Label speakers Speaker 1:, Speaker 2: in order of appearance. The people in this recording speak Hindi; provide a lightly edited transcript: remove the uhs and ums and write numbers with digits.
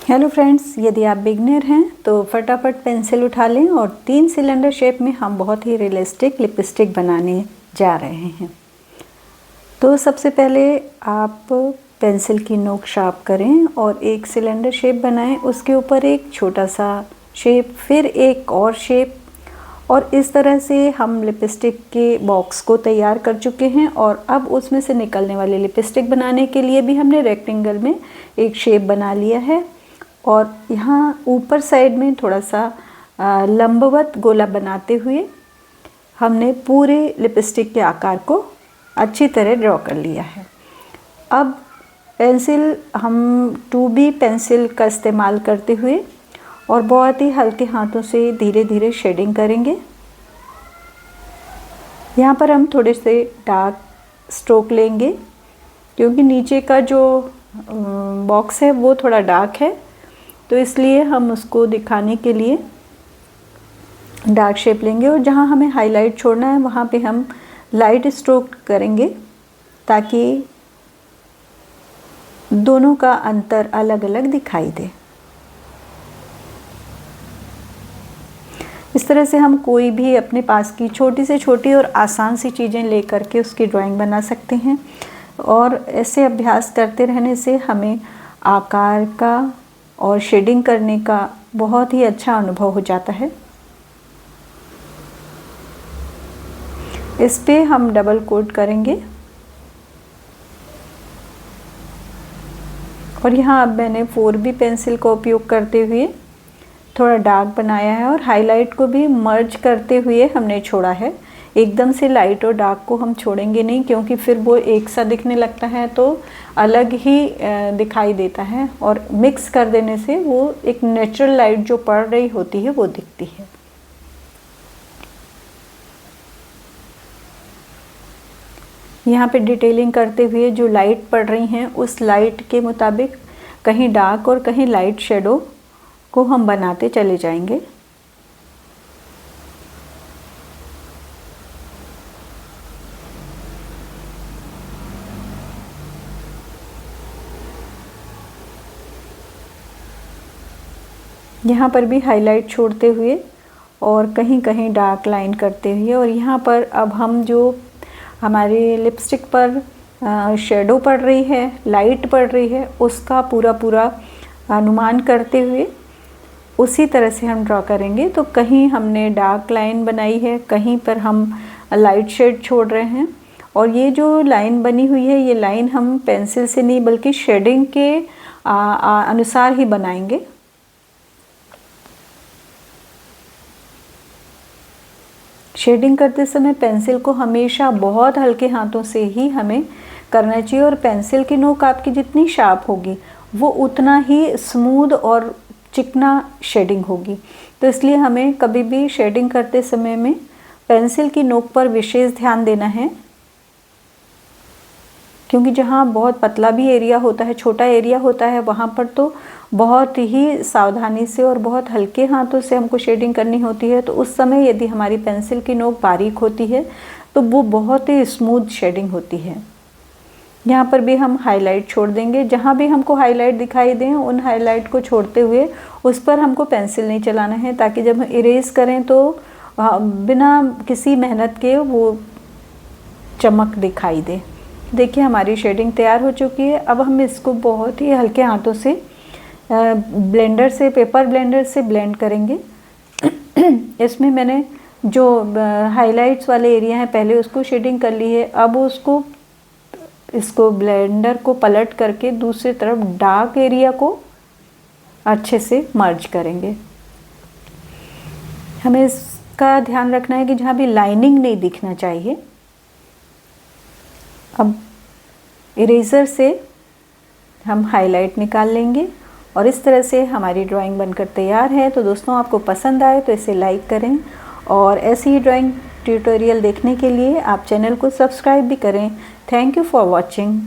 Speaker 1: हेलो फ्रेंड्स, यदि आप बिगनर हैं तो फटाफट पेंसिल उठा लें और 3 सिलेंडर शेप में हम बहुत ही रियलिस्टिक लिपस्टिक बनाने जा रहे हैं। तो सबसे पहले आप पेंसिल की नोक शार्प करें और एक सिलेंडर शेप बनाएं, उसके ऊपर एक छोटा सा शेप, फिर एक और शेप, और इस तरह से हम लिपस्टिक के बॉक्स को तैयार कर चुके हैं। और अब उसमें से निकलने वाली लिपस्टिक बनाने के लिए भी हमने रेक्टेंगल में एक शेप बना लिया है और यहाँ ऊपर साइड में थोड़ा सा लंबवत गोला बनाते हुए हमने पूरे लिपस्टिक के आकार को अच्छी तरह ड्रॉ कर लिया है। अब पेंसिल हम 2B पेंसिल का इस्तेमाल करते हुए और बहुत ही हल्के हाथों से धीरे धीरे शेडिंग करेंगे। यहाँ पर हम थोड़े से डार्क स्ट्रोक लेंगे क्योंकि नीचे का जो बॉक्स है वो थोड़ा डार्क है, तो इसलिए हम उसको दिखाने के लिए डार्क शेप लेंगे। और जहाँ हमें हाईलाइट छोड़ना है वहाँ पे हम लाइट स्ट्रोक करेंगे ताकि दोनों का अंतर अलग अलग दिखाई दे। इस तरह से हम कोई भी अपने पास की छोटी से छोटी और आसान सी चीज़ें लेकर के उसकी ड्राइंग बना सकते हैं। और ऐसे अभ्यास करते रहने से हमें आकार का और शेडिंग करने का बहुत ही अच्छा अनुभव हो जाता है। इस पे हम डबल कोट करेंगे और यहाँ अब मैंने 4B पेंसिल का उपयोग करते हुए थोड़ा डार्क बनाया है और हाईलाइट को भी मर्ज करते हुए हमने छोड़ा है। एकदम से लाइट और डार्क को हम छोड़ेंगे नहीं क्योंकि फिर वो एक सा दिखने लगता है तो अलग ही दिखाई देता है, और मिक्स कर देने से वो एक नेचुरल लाइट जो पड़ रही होती है वो दिखती है। यहाँ पे डिटेलिंग करते हुए जो लाइट पड़ रही हैं उस लाइट के मुताबिक कहीं डार्क और कहीं लाइट शेडो को हम बनाते चले जाएंगे। यहाँ पर भी हाईलाइट छोड़ते हुए और कहीं कहीं डार्क लाइन करते हुए, और यहाँ पर अब हम जो हमारे लिपस्टिक पर शेडो पड़ रही है, लाइट पड़ रही है, उसका पूरा अनुमान करते हुए उसी तरह से हम ड्रॉ करेंगे। तो कहीं हमने डार्क लाइन बनाई है, कहीं पर हम लाइट शेड छोड़ रहे हैं, और ये जो लाइन बनी हुई है ये लाइन हम पेंसिल से नहीं बल्कि शेडिंग के अनुसार ही बनाएंगे। शेडिंग करते समय पेंसिल को हमेशा बहुत हल्के हाथों से ही हमें करना चाहिए, और पेंसिल की नोक आपकी जितनी शार्प होगी वो उतना ही स्मूथ और चिकना शेडिंग होगी। तो इसलिए हमें कभी भी शेडिंग करते समय में पेंसिल की नोक पर विशेष ध्यान देना है, क्योंकि जहाँ बहुत पतला भी एरिया होता है, छोटा एरिया होता है, वहाँ पर तो बहुत ही सावधानी से और बहुत हल्के हाथों से हमको शेडिंग करनी होती है। तो उस समय यदि हमारी पेंसिल की नोक बारीक होती है तो वो बहुत ही स्मूथ शेडिंग होती है। यहाँ पर भी हम हाईलाइट छोड़ देंगे, जहाँ भी हमको हाईलाइट दिखाई दें उन हाईलाइट को छोड़ते हुए उस पर हमको पेंसिल नहीं चलाना है, ताकि जब हम इरेज करें तो बिना किसी मेहनत के वो चमक दिखाई दे। देखिए हमारी शेडिंग तैयार हो चुकी है। अब हम इसको बहुत ही हल्के हाथों से ब्लेंडर से, पेपर ब्लेंडर से ब्लेंड करेंगे। इसमें मैंने जो हाइलाइट्स वाले एरिया हैं पहले उसको शेडिंग कर ली है। अब इसको ब्लेंडर को पलट करके दूसरी तरफ डार्क एरिया को अच्छे से मर्ज करेंगे। हमें इसका ध्यान रखना है कि जहाँ भी लाइनिंग नहीं दिखना चाहिए। अब इरेज़र से हम हाईलाइट निकाल लेंगे और इस तरह से हमारी ड्राइंग बनकर तैयार है। तो दोस्तों, आपको पसंद आए तो इसे लाइक करें, और ऐसी ही ड्राइंग ट्यूटोरियल देखने के लिए आप चैनल को सब्सक्राइब भी करें। Thank you for watching.